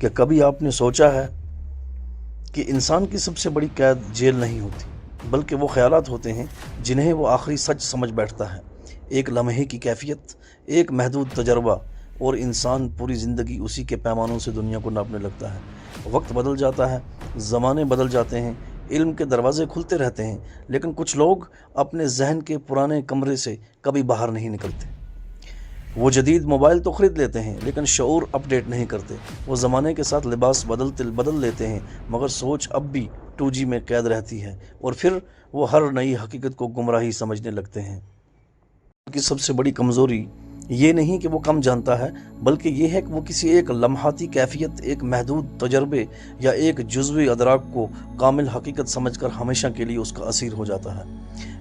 کہ کبھی آپ نے سوچا ہے کہ انسان کی سب سے بڑی قید جیل نہیں ہوتی بلکہ وہ خیالات ہوتے ہیں جنہیں وہ آخری سچ سمجھ بیٹھتا ہے۔ ایک لمحے کی کیفیت، ایک محدود تجربہ، اور انسان پوری زندگی اسی کے پیمانوں سے دنیا کو ناپنے لگتا ہے۔ وقت بدل جاتا ہے، زمانے بدل جاتے ہیں، علم کے دروازے کھلتے رہتے ہیں، لیکن کچھ لوگ اپنے ذہن کے پرانے کمرے سے کبھی باہر نہیں نکلتے۔ وہ جدید موبائل تو خرید لیتے ہیں لیکن شعور اپ ڈیٹ نہیں کرتے۔ وہ زمانے کے ساتھ لباس بدل لیتے ہیں مگر سوچ اب بھی 2G میں قید رہتی ہے، اور پھر وہ ہر نئی حقیقت کو گمراہی سمجھنے لگتے ہیں۔ ان کی سب سے بڑی کمزوری یہ نہیں کہ وہ کم جانتا ہے، بلکہ یہ ہے کہ وہ کسی ایک لمحاتی کیفیت، ایک محدود تجربے یا ایک جزوی ادراک کو کامل حقیقت سمجھ کر ہمیشہ کے لیے اس کا اسیر ہو جاتا ہے۔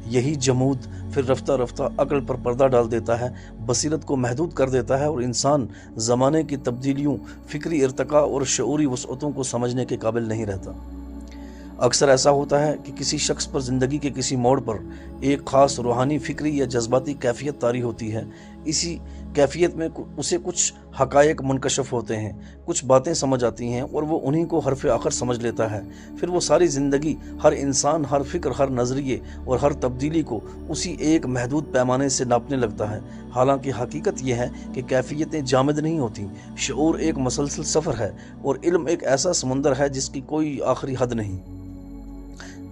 یہی جمود پھر رفتہ رفتہ عقل پر پردہ ڈال دیتا ہے، بصیرت کو محدود کر دیتا ہے، اور انسان زمانے کی تبدیلیوں، فکری ارتقاء اور شعوری وسعتوں کو سمجھنے کے قابل نہیں رہتا۔ اکثر ایسا ہوتا ہے کہ کسی شخص پر زندگی کے کسی موڑ پر ایک خاص روحانی، فکری یا جذباتی کیفیت طاری ہوتی ہے۔ اسی کیفیت میں اسے کچھ حقائق منکشف ہوتے ہیں، کچھ باتیں سمجھ آتی ہیں، اور وہ انہی کو حرف آخر سمجھ لیتا ہے۔ پھر وہ ساری زندگی، ہر انسان، ہر فکر، ہر نظریے اور ہر تبدیلی کو اسی ایک محدود پیمانے سے ناپنے لگتا ہے۔ حالانکہ حقیقت یہ ہے کہ کیفیتیں جامد نہیں ہوتیں، شعور ایک مسلسل سفر ہے، اور علم ایک ایسا سمندر ہے جس کی کوئی آخری حد نہیں۔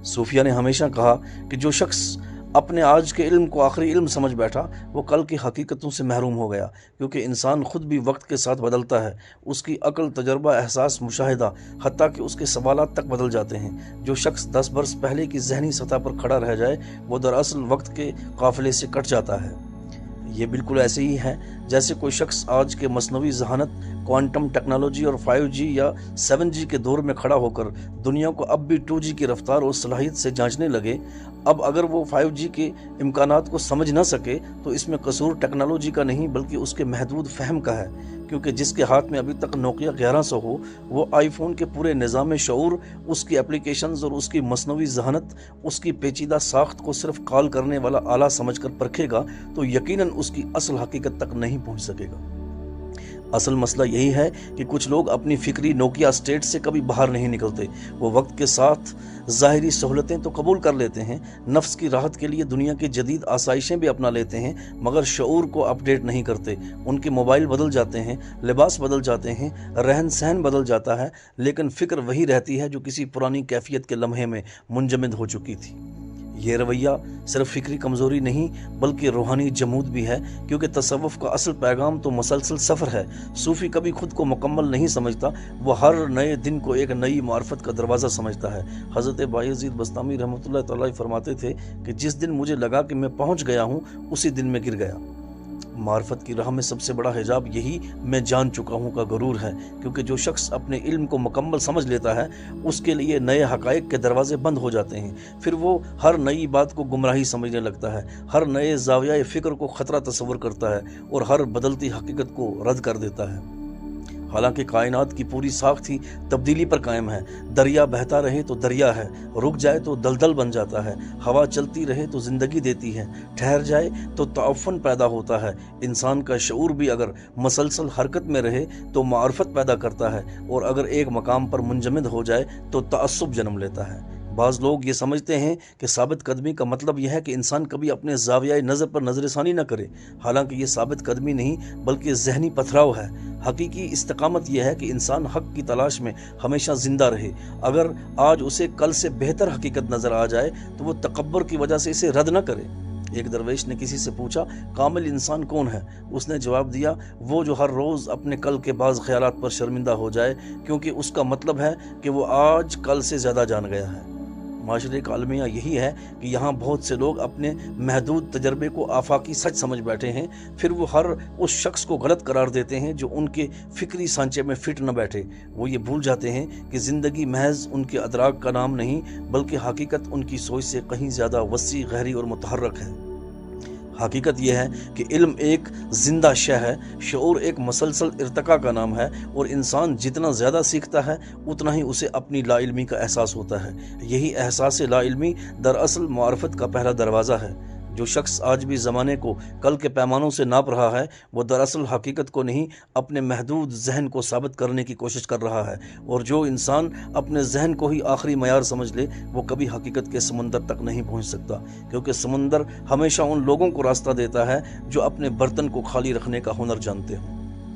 صوفیہ نے ہمیشہ کہا کہ جو شخص اپنے آج کے علم کو آخری علم سمجھ بیٹھا وہ کل کی حقیقتوں سے محروم ہو گیا، کیونکہ انسان خود بھی وقت کے ساتھ بدلتا ہے۔ اس کی عقل، تجربہ، احساس، مشاہدہ، حتیٰ کہ اس کے سوالات تک بدل جاتے ہیں۔ جو شخص 10 برس پہلے کی ذہنی سطح پر کھڑا رہ جائے وہ دراصل وقت کے قافلے سے کٹ جاتا ہے۔ یہ بالکل ایسے ہی ہے جیسے کوئی شخص آج کے مصنوعی ذہانت، کوانٹم ٹیکنالوجی اور 5G یا 7G کے دور میں کھڑا ہو کر دنیا کو اب بھی 2G کی رفتار اور صلاحیت سے جانچنے لگے۔ اب اگر وہ 5G کے امکانات کو سمجھ نہ سکے تو اس میں قصور ٹیکنالوجی کا نہیں بلکہ اس کے محدود فہم کا ہے، کیونکہ جس کے ہاتھ میں ابھی تک نوکیا 1100 ہو وہ آئی فون کے پورے نظام شعور، اس کی اپلیکیشنز اور اس کی مصنوعی ذہانت، اس کی پیچیدہ ساخت کو صرف کال کرنے والا آلہ سمجھ کر پرکھے گا تو یقیناً اس کی اصل حقیقت تک نہیں پہنچ سکے گا۔ اصل مسئلہ یہی ہے کہ کچھ لوگ اپنی فکری نوکیا اسٹیٹ سے کبھی باہر نہیں نکلتے۔ وہ وقت کے ساتھ ظاہری سہولتیں تو قبول کر لیتے ہیں، نفس کی راحت کے لیے دنیا کی جدید آسائشیں بھی اپنا لیتے ہیں، مگر شعور کو اپ ڈیٹ نہیں کرتے۔ ان کے موبائل بدل جاتے ہیں، لباس بدل جاتے ہیں، رہن سہن بدل جاتا ہے، لیکن فکر وہی رہتی ہے جو کسی پرانی کیفیت کے لمحے میں منجمد ہو چکی تھی۔ یہ رویہ صرف فکری کمزوری نہیں بلکہ روحانی جمود بھی ہے، کیونکہ تصوف کا اصل پیغام تو مسلسل سفر ہے۔ صوفی کبھی خود کو مکمل نہیں سمجھتا، وہ ہر نئے دن کو ایک نئی معرفت کا دروازہ سمجھتا ہے۔ حضرت بایزید بستامی رحمۃ اللہ تعالی فرماتے تھے کہ جس دن مجھے لگا کہ میں پہنچ گیا ہوں اسی دن میں گر گیا۔ معرفت کی راہ میں سب سے بڑا حجاب یہی میں جان چکا ہوں کا غرور ہے، کیونکہ جو شخص اپنے علم کو مکمل سمجھ لیتا ہے اس کے لیے نئے حقائق کے دروازے بند ہو جاتے ہیں۔ پھر وہ ہر نئی بات کو گمراہی سمجھنے لگتا ہے، ہر نئے زاویہ فکر کو خطرہ تصور کرتا ہے اور ہر بدلتی حقیقت کو رد کر دیتا ہے۔ حالانکہ کائنات کی پوری ساخت ہی تبدیلی پر قائم ہے۔ دریا بہتا رہے تو دریا ہے، رک جائے تو دلدل بن جاتا ہے، ہوا چلتی رہے تو زندگی دیتی ہے، ٹھہر جائے تو تعفن پیدا ہوتا ہے۔ انسان کا شعور بھی اگر مسلسل حرکت میں رہے تو معرفت پیدا کرتا ہے، اور اگر ایک مقام پر منجمد ہو جائے تو تعصب جنم لیتا ہے۔ بعض لوگ یہ سمجھتے ہیں کہ ثابت قدمی کا مطلب یہ ہے کہ انسان کبھی اپنے زاویہ نظر پر نظر ثانی نہ کرے، حالانکہ یہ ثابت قدمی نہیں بلکہ ذہنی پتھراؤ ہے۔ حقیقی استقامت یہ ہے کہ انسان حق کی تلاش میں ہمیشہ زندہ رہے۔ اگر آج اسے کل سے بہتر حقیقت نظر آ جائے تو وہ تکبر کی وجہ سے اسے رد نہ کرے۔ ایک درویش نے کسی سے پوچھا، کامل انسان کون ہے؟ اس نے جواب دیا، وہ جو ہر روز اپنے کل کے بعض خیالات پر شرمندہ ہو جائے، کیونکہ اس کا مطلب ہے کہ وہ آج کل سے زیادہ جان گیا ہے۔ معاشرے کا المیہ یہی ہے کہ یہاں بہت سے لوگ اپنے محدود تجربے کو آفاقی سچ سمجھ بیٹھے ہیں، پھر وہ ہر اس شخص کو غلط قرار دیتے ہیں جو ان کے فکری سانچے میں فٹ نہ بیٹھے۔ وہ یہ بھول جاتے ہیں کہ زندگی محض ان کے ادراک کا نام نہیں بلکہ حقیقت ان کی سوچ سے کہیں زیادہ وسیع، گہری اور متحرک ہے۔ حقیقت یہ ہے کہ علم ایک زندہ شے ہے، شعور ایک مسلسل ارتقاء کا نام ہے، اور انسان جتنا زیادہ سیکھتا ہے اتنا ہی اسے اپنی لا علمی کا احساس ہوتا ہے۔ یہی احساس لا علمی دراصل معرفت کا پہلا دروازہ ہے۔ جو شخص آج بھی زمانے کو کل کے پیمانوں سے ناپ رہا ہے وہ دراصل حقیقت کو نہیں اپنے محدود ذہن کو ثابت کرنے کی کوشش کر رہا ہے، اور جو انسان اپنے ذہن کو ہی آخری معیار سمجھ لے وہ کبھی حقیقت کے سمندر تک نہیں پہنچ سکتا، کیونکہ سمندر ہمیشہ ان لوگوں کو راستہ دیتا ہے جو اپنے برتن کو خالی رکھنے کا ہنر جانتے ہوں۔